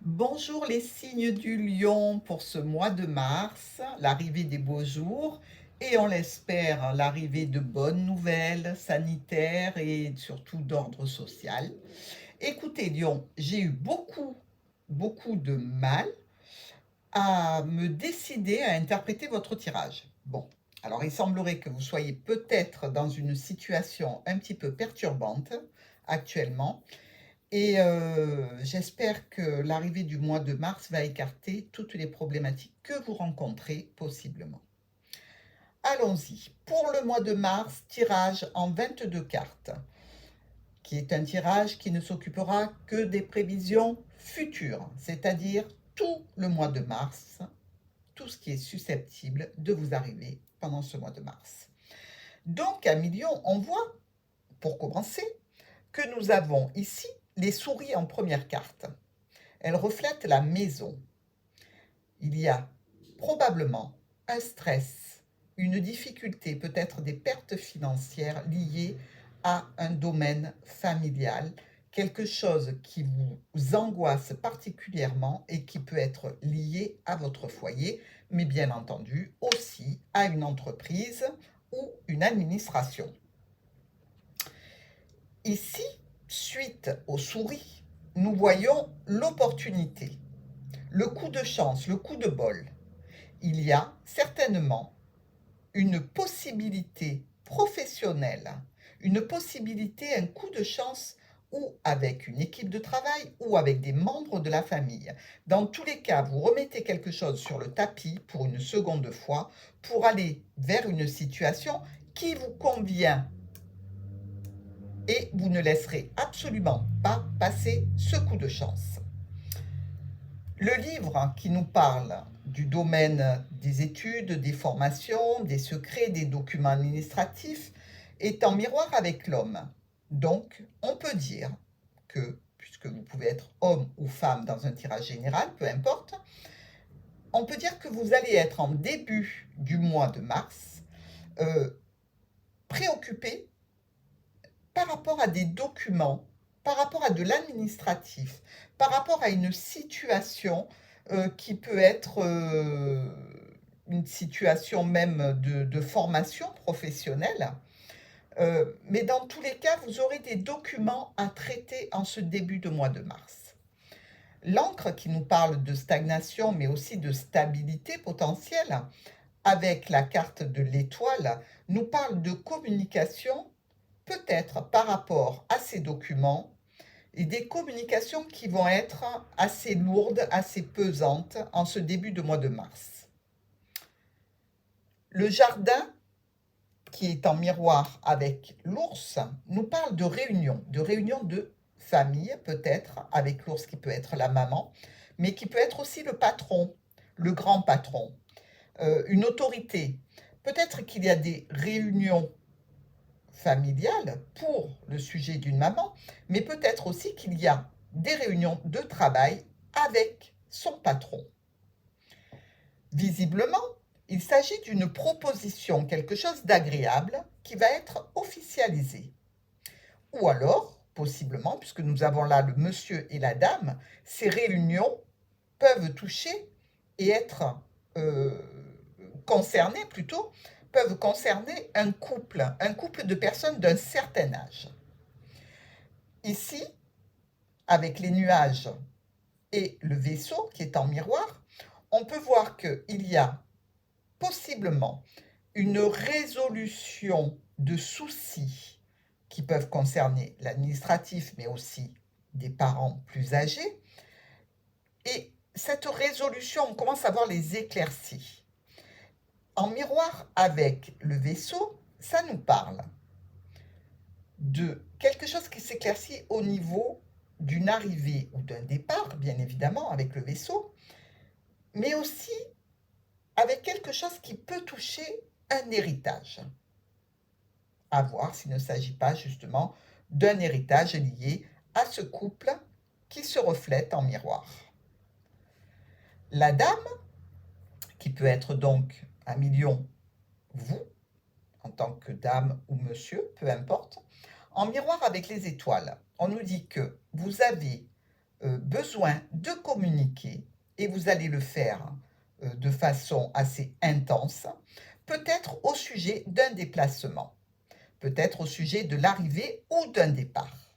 Bonjour les signes du lion pour ce mois de mars, l'arrivée des beaux jours et on l'espère l'arrivée de bonnes nouvelles sanitaires et surtout d'ordre social. Écoutez Lion, j'ai eu beaucoup de mal à me décider à interpréter votre tirage. Bon, alors il semblerait que vous soyez peut-être dans une situation un petit peu perturbante actuellement et j'espère que l'arrivée du mois de mars va écarter toutes les problématiques que vous rencontrez possiblement. Allons-y. Pour le mois de mars, tirage en 22 cartes, qui est un tirage qui ne s'occupera que des prévisions futures, c'est-à-dire tout le mois de mars, tout ce qui est susceptible de vous arriver pendant ce mois de mars. Donc, à million, on voit, pour commencer, que nous avons ici les souris en première carte. Elle reflète la maison. Il y a probablement un stress, une difficulté, peut-être des pertes financières liées à un domaine familial, quelque chose qui vous angoisse particulièrement et qui peut être lié à votre foyer, mais bien entendu aussi à une entreprise ou une administration. Ici, suite aux souris, nous voyons l'opportunité, le coup de chance, le coup de bol. Il y a certainement une possibilité professionnelle, une possibilité, un coup de chance ou avec une équipe de travail ou avec des membres de la famille. Dans tous les cas, vous remettez quelque chose sur le tapis pour une seconde fois pour aller vers une situation qui vous convient et vous ne laisserez absolument pas passer ce coup de chance. Le livre qui nous parle du domaine des études, des formations, des secrets, des documents administratifs est en miroir avec l'homme. Donc, on peut dire que, puisque vous pouvez être homme ou femme dans un tirage général, peu importe, on peut dire que vous allez être en début du mois de mars préoccupé par rapport à des documents, par rapport à de l'administratif, par rapport à une situation qui peut être une situation même de formation professionnelle. Mais dans tous les cas, vous aurez des documents à traiter en ce début de mois de mars. L'encre qui nous parle de stagnation, mais aussi de stabilité potentielle, avec la carte de l'étoile, nous parle de communication peut-être par rapport à ces documents et des communications qui vont être assez lourdes, assez pesantes en ce début de mois de mars. Le jardin, qui est en miroir avec l'ours, nous parle de réunions de famille peut-être, avec l'ours qui peut être la maman, mais qui peut être aussi le patron, le grand patron, une autorité. Peut-être qu'il y a des réunions familiale pour le sujet d'une maman, mais peut-être aussi qu'il y a des réunions de travail avec son patron. Visiblement, il s'agit d'une proposition, quelque chose d'agréable qui va être officialisé. Ou alors, possiblement, puisque nous avons là le monsieur et la dame, ces réunions peuvent toucher et être euh, concernées plutôt, peuvent concerner un couple de personnes d'un certain âge. Ici, avec les nuages et le vaisseau qui est en miroir, on peut voir qu'il y a possiblement une résolution de soucis qui peuvent concerner l'administratif, mais aussi des parents plus âgés. Et cette résolution, on commence à voir les éclaircies. En miroir avec le vaisseau, ça nous parle de quelque chose qui s'éclaircit au niveau d'une arrivée ou d'un départ, bien évidemment, avec le vaisseau, mais aussi avec quelque chose qui peut toucher un héritage. À voir s'il ne s'agit pas justement d'un héritage lié à ce couple qui se reflète en miroir. La dame, qui peut être donc un million vous, en tant que dame ou monsieur, peu importe, en miroir avec les étoiles, on nous dit que vous avez besoin de communiquer, et vous allez le faire de façon assez intense, peut-être au sujet d'un déplacement, peut-être au sujet de l'arrivée ou d'un départ.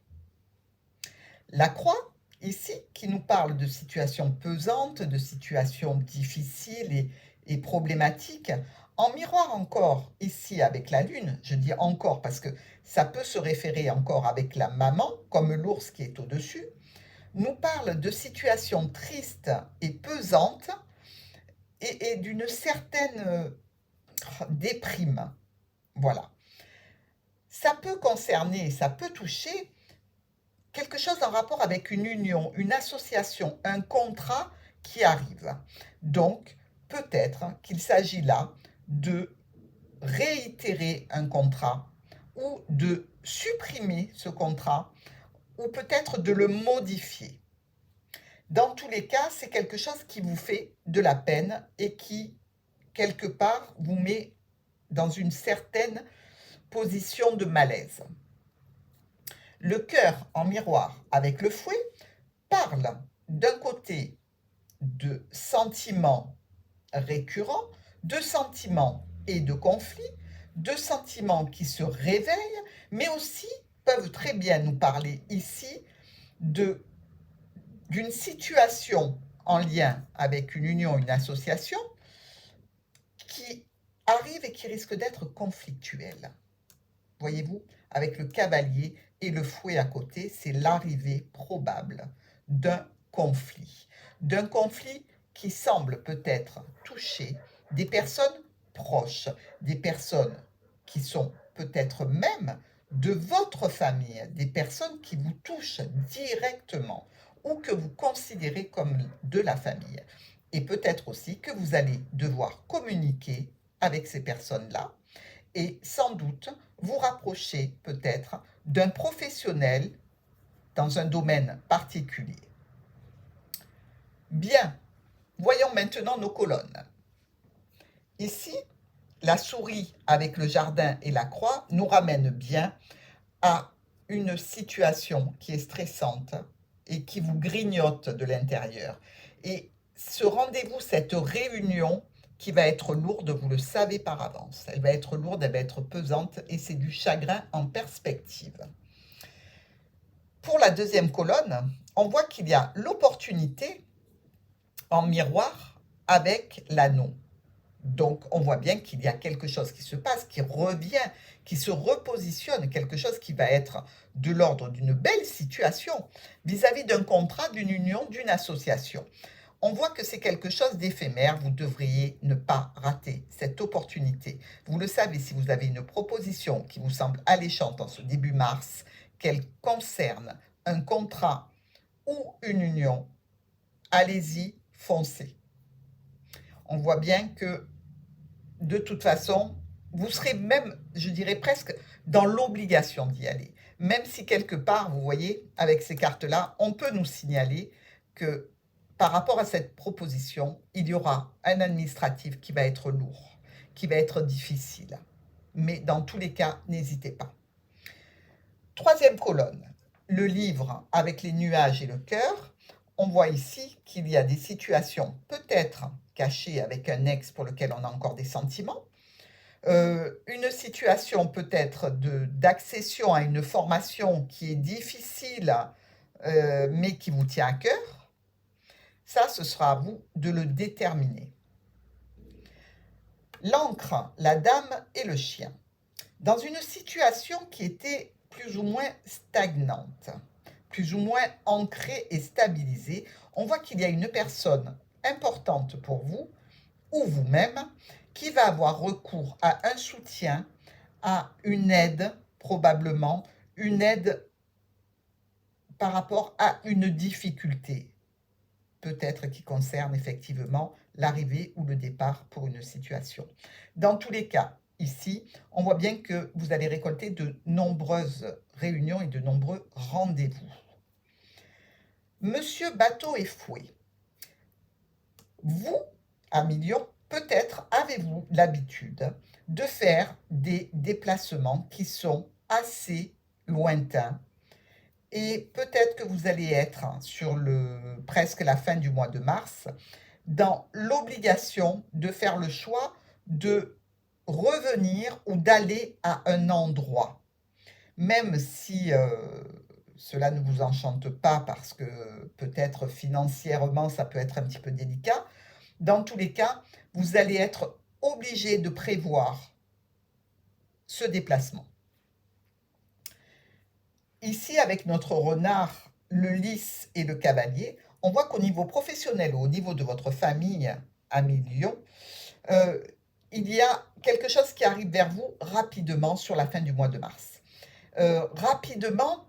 La croix, ici, qui nous parle de situations pesantes, de situations difficiles et problématiques, en miroir encore ici avec la lune, je dis encore parce que ça peut se référer encore avec la maman, comme l'ours qui est au-dessus, nous parle de situations tristes et pesantes et d'une certaine déprime. Voilà. Ça peut concerner, ça peut toucher quelque chose en rapport avec une union, une association, un contrat qui arrive. Donc, peut-être qu'il s'agit là de réitérer un contrat ou de supprimer ce contrat ou peut-être de le modifier. Dans tous les cas, c'est quelque chose qui vous fait de la peine et qui, quelque part, vous met dans une certaine position de malaise. Le cœur en miroir avec le fouet parle d'un côté de sentiments récurrents, de sentiments et de conflits, de sentiments qui se réveillent, mais aussi peuvent très bien nous parler ici d'une situation en lien avec une union, une association, qui arrive et qui risque d'être conflictuelle. Voyez-vous, avec le cavalier et le fouet à côté, c'est l'arrivée probable d'un conflit qui semble peut-être toucher des personnes proches, des personnes qui sont peut-être même de votre famille, des personnes qui vous touchent directement ou que vous considérez comme de la famille. Et peut-être aussi que vous allez devoir communiquer avec ces personnes-là et sans doute vous rapprocher peut-être d'un professionnel dans un domaine particulier. Bien, voyons maintenant nos colonnes. Ici, la souris avec le jardin et la croix nous ramène bien à une situation qui est stressante et qui vous grignote de l'intérieur. Et ce rendez-vous, cette réunion qui va être lourde, vous le savez par avance. Elle va être lourde, elle va être pesante et c'est du chagrin en perspective. Pour la deuxième colonne, on voit qu'il y a l'opportunité en miroir avec l'anneau. Donc, on voit bien qu'il y a quelque chose qui se passe, qui revient, qui se repositionne, quelque chose qui va être de l'ordre d'une belle situation vis-à-vis d'un contrat, d'une union, d'une association. On voit que c'est quelque chose d'éphémère, vous devriez ne pas rater cette opportunité. Vous le savez, si vous avez une proposition qui vous semble alléchante en ce début mars, qu'elle concerne un contrat ou une union, allez-y, foncez. On voit bien que de toute façon, vous serez même, je dirais presque, dans l'obligation d'y aller. Même si quelque part, vous voyez, avec ces cartes-là, on peut nous signaler que par rapport à cette proposition, il y aura un administratif qui va être lourd, qui va être difficile. Mais dans tous les cas, n'hésitez pas. Troisième colonne, le livre avec les nuages et le cœur. On voit ici qu'il y a des situations peut-être cachées avec un ex pour lequel on a encore des sentiments, une situation peut-être d'accession à une formation qui est difficile, mais qui vous tient à cœur. Ça, ce sera à vous de le déterminer. L'encre, la dame et le chien. Dans une situation qui était plus ou moins stagnante, plus ou moins ancrée et stabilisée, on voit qu'il y a une personne importante pour vous, ou vous-même, qui va avoir recours à un soutien, à une aide, probablement, une aide par rapport à une difficulté, peut-être qui concerne effectivement l'arrivée ou le départ pour une situation. Dans tous les cas, ici, on voit bien que vous allez récolter de nombreuses réunions et de nombreux rendez-vous. Monsieur Bateau et Fouet, vous, à Million, peut-être avez-vous l'habitude de faire des déplacements qui sont assez lointains Et peut-être que vous allez être sur presque la fin du mois de mars dans l'obligation de faire le choix de revenir ou d'aller à un endroit. Même si cela ne vous enchante pas parce que peut-être financièrement ça peut être un petit peu délicat, dans tous les cas, vous allez être obligé de prévoir ce déplacement. Ici, avec notre renard, le lys et le cavalier, on voit qu'au niveau professionnel ou au niveau de votre famille à Lion, il y a quelque chose qui arrive vers vous rapidement sur la fin du mois de mars. Rapidement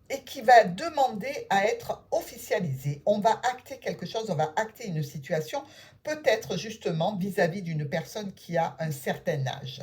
et qui va demander à être officialisé. On va acter quelque chose, on va acter une situation, peut-être justement vis-à-vis d'une personne qui a un certain âge.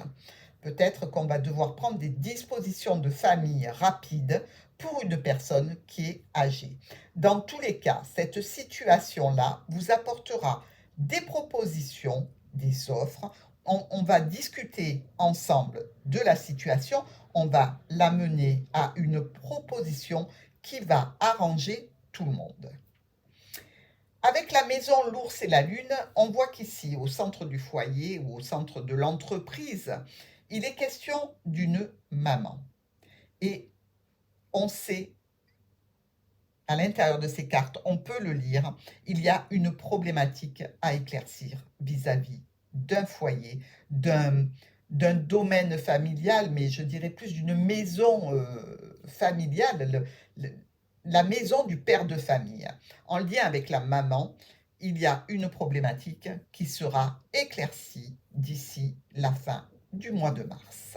Peut-être qu'on va devoir prendre des dispositions de famille rapides pour une personne qui est âgée. Dans tous les cas, cette situation-là vous apportera des propositions, des offres. On va discuter ensemble de la situation, on va l'amener à une proposition qui va arranger tout le monde. Avec la maison, l'ours et la lune, on voit qu'ici, au centre du foyer ou au centre de l'entreprise, il est question d'une maman. Et on sait, à l'intérieur de ces cartes, on peut le lire, il y a une problématique à éclaircir vis-à-vis d'un foyer, d'un domaine familial, mais je dirais plus d'une maison familiale, la maison du père de famille. En lien avec la maman, il y a une problématique qui sera éclaircie d'ici la fin du mois de mars.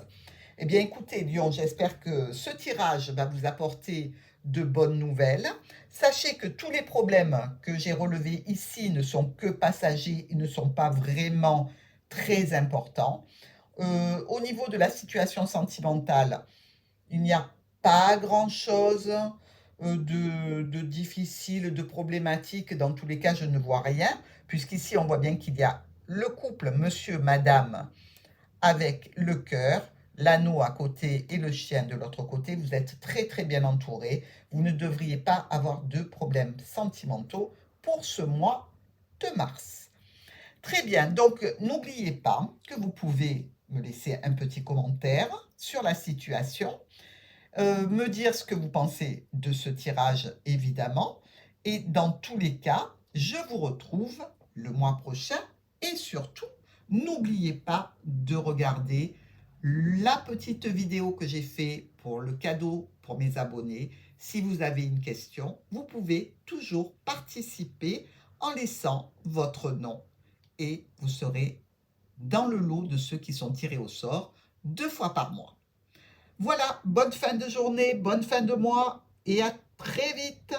Eh bien, écoutez, Lion, j'espère que ce tirage va vous apporter de bonnes nouvelles. Sachez que tous les problèmes que j'ai relevés ici ne sont que passagers et ne sont pas vraiment très importants. Au niveau de la situation sentimentale, il n'y a pas grand-chose de difficile, de problématique. Dans tous les cas, je ne vois rien, puisqu'ici, on voit bien qu'il y a le couple monsieur, madame, avec le cœur, l'anneau à côté et le chien de l'autre côté. Vous êtes très très bien entouré. Vous ne devriez pas avoir de problèmes sentimentaux pour ce mois de mars. Très bien, donc n'oubliez pas que vous pouvez me laisser un petit commentaire sur la situation, me dire ce que vous pensez de ce tirage évidemment, et dans tous les cas, je vous retrouve le mois prochain et surtout, n'oubliez pas de regarder la petite vidéo que j'ai fait pour le cadeau pour mes abonnés. Si vous avez une question, vous pouvez toujours participer en laissant votre nom et vous serez dans le lot de ceux qui sont tirés au sort 2 fois par mois. Voilà, bonne fin de journée, bonne fin de mois et à très vite.